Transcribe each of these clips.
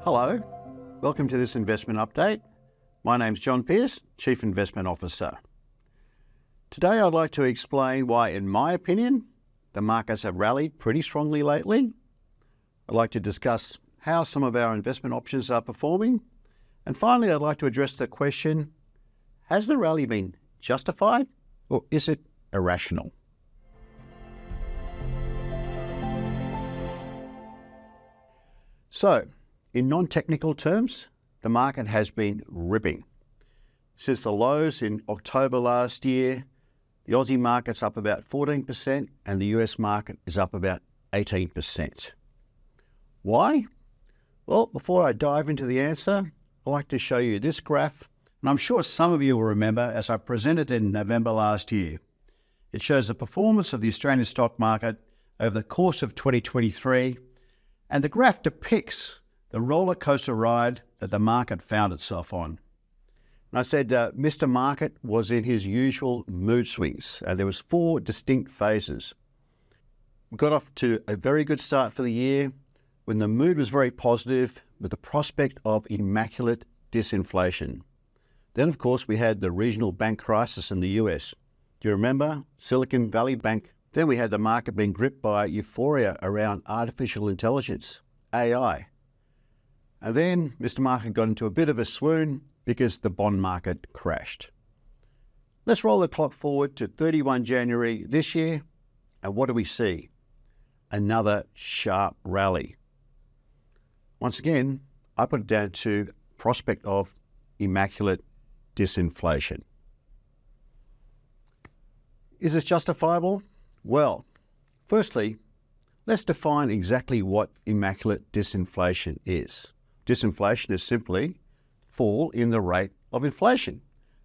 Hello, welcome to this investment update. My name's John Pearce, Chief Investment Officer. Today I'd like to explain why, in my opinion, the markets have rallied pretty strongly lately. I'd like to discuss how some of our investment options are performing. And finally, I'd like to address the question, has the rally been justified or is it irrational? So, in non-technical terms, the market has been ripping. Since the lows in October last year, the Aussie market's up about 14% and the US market is up about 18%. Why? Well, before I dive into the answer, I'd like to show you this graph, and I'm sure some of you will remember as I presented in November last year. It shows the performance of the Australian stock market over the course of 2023, and the graph depicts the roller coaster ride that the market found itself on. And I said Mr. Market was in his usual mood swings. There was 4 distinct phases. We got off to a very good start for the year when the mood was very positive with the prospect of immaculate disinflation. Then, of course, we had the regional bank crisis in the US. Do you remember? Silicon Valley Bank. Then we had the market being gripped by euphoria around artificial intelligence, AI. And then Mr. Market got into a bit of a swoon because the bond market crashed. Let's roll the clock forward to 31 January this year, and what do we see? Another sharp rally. Once again, I put it down to prospect of immaculate disinflation. Is this justifiable? Well, firstly, let's define exactly what immaculate disinflation is. Disinflation is simply fall in the rate of inflation,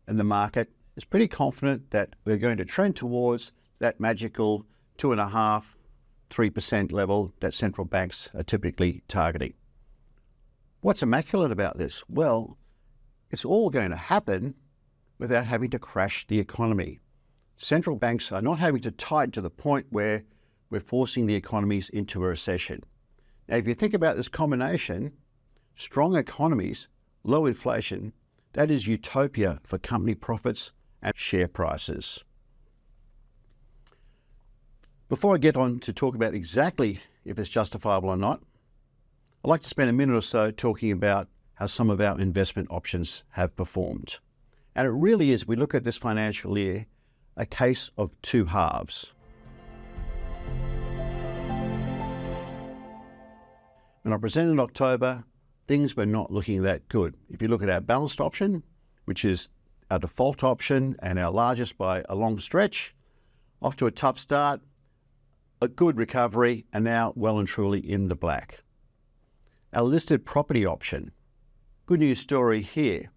and the market is pretty confident that we're going to trend towards that magical 2.5%, 3% level that central banks are typically targeting. What's immaculate about this? Well, it's all going to happen without having to crash the economy. Central banks are not having to tighten to the point where we're forcing the economies into a recession. Now, if you think about this combination, strong economies, low inflation, that is utopia for company profits and share prices. Before I get on to talk about exactly if it's justifiable or not, I'd like to spend a minute or so talking about how some of our investment options have performed. And it really is, we look at this financial year, a case of 2 halves. When I presented in October, things were not looking that good. If you look at our balanced option, which is our default option and our largest by a long stretch, off to a tough start, a good recovery, and now well and truly in the black. Our listed property option, good news story here.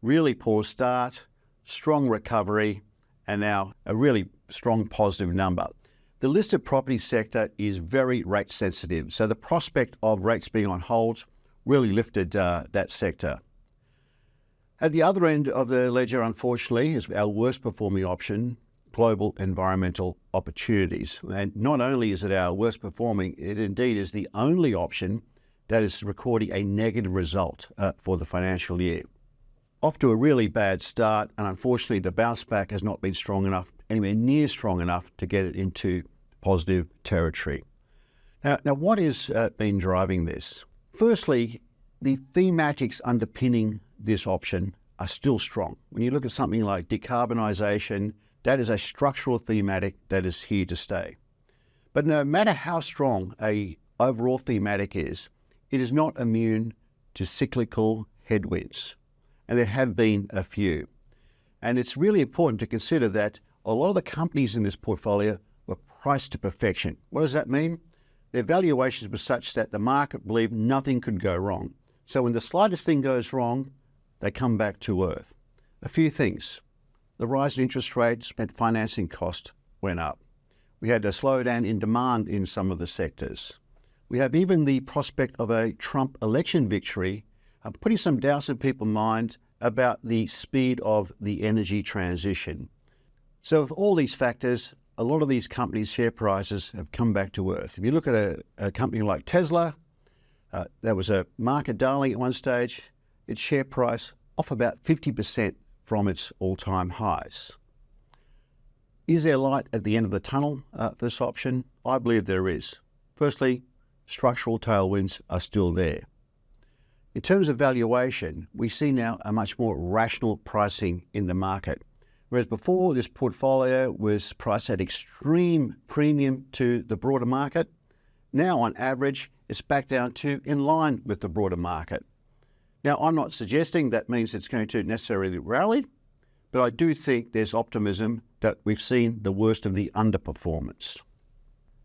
Really poor start, strong recovery, and now a really strong positive number. The listed property sector is very rate sensitive, so the prospect of rates being on hold really lifted that sector. At the other end of the ledger, unfortunately, is our worst performing option, global environmental opportunities. And not only is it our worst performing, it indeed is the only option that is recording a negative result for the financial year. Off to a really bad start, and unfortunately the bounce back has not been strong enough, anywhere near strong enough to get it into positive territory. Now what has been driving this? Firstly, the thematics underpinning this option are still strong. When you look at something like decarbonisation, that is a structural thematic that is here to stay. But no matter how strong a overall thematic is, it is not immune to cyclical headwinds. And there have been a few. And it's really important to consider that a lot of the companies in this portfolio were priced to perfection. What does that mean? Their valuations were such that the market believed nothing could go wrong. So when the slightest thing goes wrong, they come back to earth. A few things. The rise in interest rates meant financing costs went up. We had a slowdown in demand in some of the sectors. We have even the prospect of a Trump election victory putting some doubts in people's mind about the speed of the energy transition. So with all these factors, a lot of these companies' share prices have come back to earth. If you look at a company like Tesla, That was a market darling at one stage. Its share price off about 50% from its all-time highs. Is there light at the end of the tunnel for this option? I believe there is. Firstly, structural tailwinds are still there. In terms of valuation, we see now a much more rational pricing in the market. Whereas before, this portfolio was priced at extreme premium to the broader market, now on average, it's back down to in line with the broader market. Now, I'm not suggesting that means it's going to necessarily rally, but I do think there's optimism that we've seen the worst of the underperformance.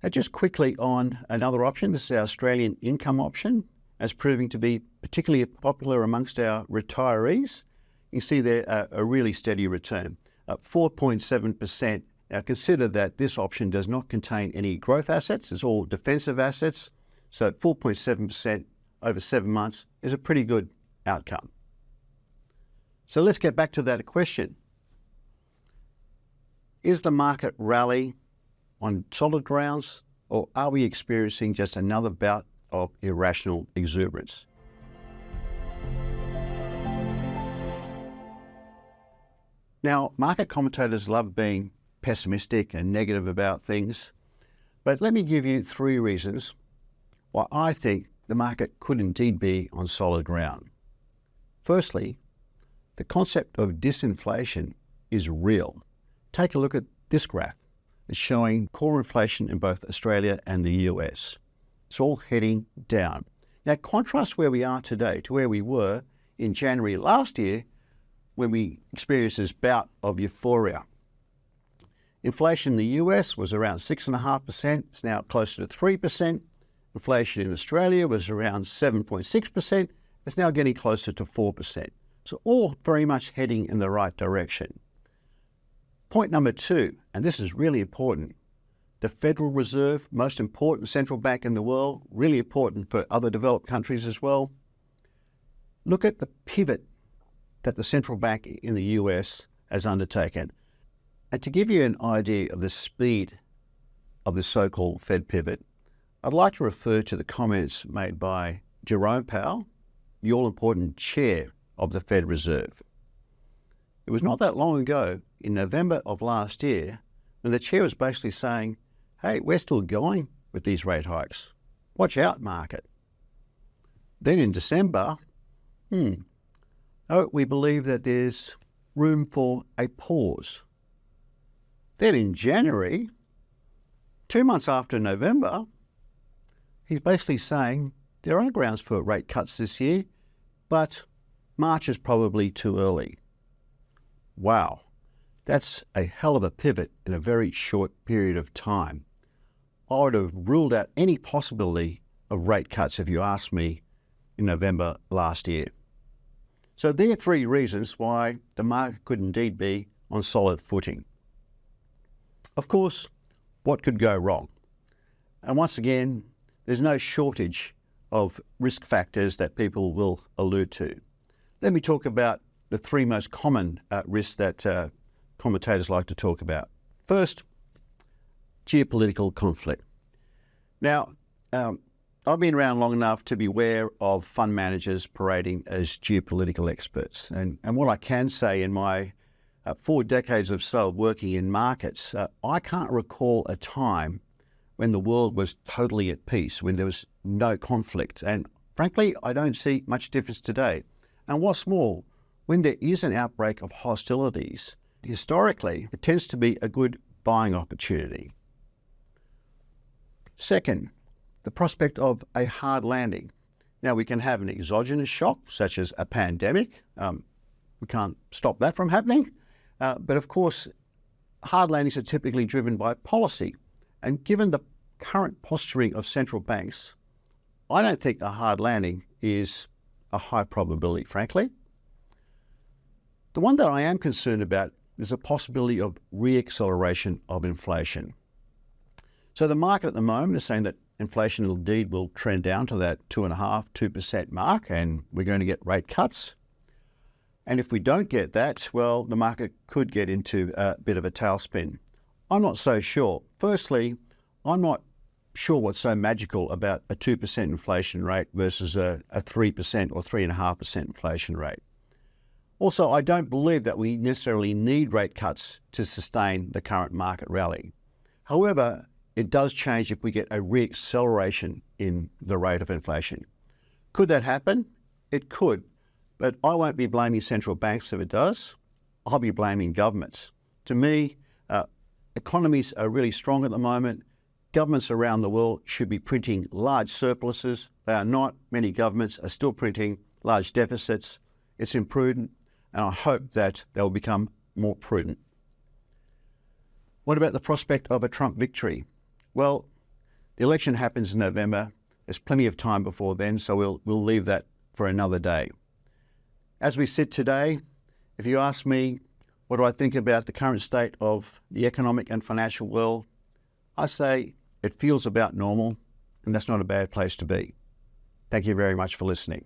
And just quickly on another option, this is our Australian income option, as proving to be particularly popular amongst our retirees. You can see there a really steady return, 4.7%. Now consider that this option does not contain any growth assets, it's all defensive assets. So 4.7% over 7 months is a pretty good outcome. So let's get back to that question. Is the market rally on solid grounds, or are we experiencing just another bout of irrational exuberance? Now, market commentators love being pessimistic and negative about things, but let me give you 3 reasons why I think the market could indeed be on solid ground. Firstly, the concept of disinflation is real. Take a look at this graph. It's showing core inflation in both Australia and the US. It's all heading down. Now, contrast where we are today to where we were in January last year when we experienced this bout of euphoria. Inflation in the US was around 6.5%. It's now closer to 3%. Inflation in Australia was around 7.6%. It's now getting closer to 4%. So all very much heading in the right direction. Point number 2, and this is really important, the Federal Reserve, most important central bank in the world, really important for other developed countries as well. Look at the pivot that the central bank in the US has undertaken. And to give you an idea of the speed of the so-called Fed pivot, I'd like to refer to the comments made by Jerome Powell, the all-important chair of the Fed Reserve. It was not that long ago, in November of last year, when the chair was basically saying, hey, we're still going with these rate hikes. Watch out, market. Then in December, we believe that there's room for a pause. Then in January, 2 months after November, he's basically saying there are grounds for rate cuts this year, but March is probably too early. Wow, that's a hell of a pivot in a very short period of time. I would have ruled out any possibility of rate cuts if you asked me in November last year. So there are 3 reasons why the market could indeed be on solid footing. Of course, what could go wrong? And once again, there's no shortage of risk factors that people will allude to. Let me talk about the 3 most common risks that commentators like to talk about. First, geopolitical conflict. Now, I've been around long enough to be aware of fund managers parading as geopolitical experts. And what I can say in my 4 decades or so of working in markets, I can't recall a time when the world was totally at peace, when there was no conflict. And frankly, I don't see much difference today. And what's more, when there is an outbreak of hostilities, historically, it tends to be a good buying opportunity. Second, the prospect of a hard landing. Now, we can have an exogenous shock, such as a pandemic. We can't stop that from happening. But of course, hard landings are typically driven by policy. And given the current posturing of central banks, I don't think a hard landing is a high probability, frankly. The one that I am concerned about is a possibility of re-acceleration of inflation. So the market at the moment is saying that inflation indeed will trend down to that 2.5–2% mark, and we're going to get rate cuts. And if we don't get that, well, the market could get into a bit of a tailspin. I'm not so sure. Firstly, I'm not sure what's so magical about a 2% inflation rate versus a 3% or 3.5% inflation rate. Also, I don't believe that we necessarily need rate cuts to sustain the current market rally. However, it does change if we get a re-acceleration in the rate of inflation. Could that happen? It could, but I won't be blaming central banks if it does. I'll be blaming governments. To me, economies are really strong at the moment. Governments around the world should be printing large surpluses. They are not. Many governments are still printing large deficits. It's imprudent, and I hope that they'll become more prudent. What about the prospect of a Trump victory? Well, the election happens in November. There's plenty of time before then, so we'll leave that for another day. As we sit today, if you ask me, what do I think about the current state of the economic and financial world? I say it feels about normal, and that's not a bad place to be. Thank you very much for listening.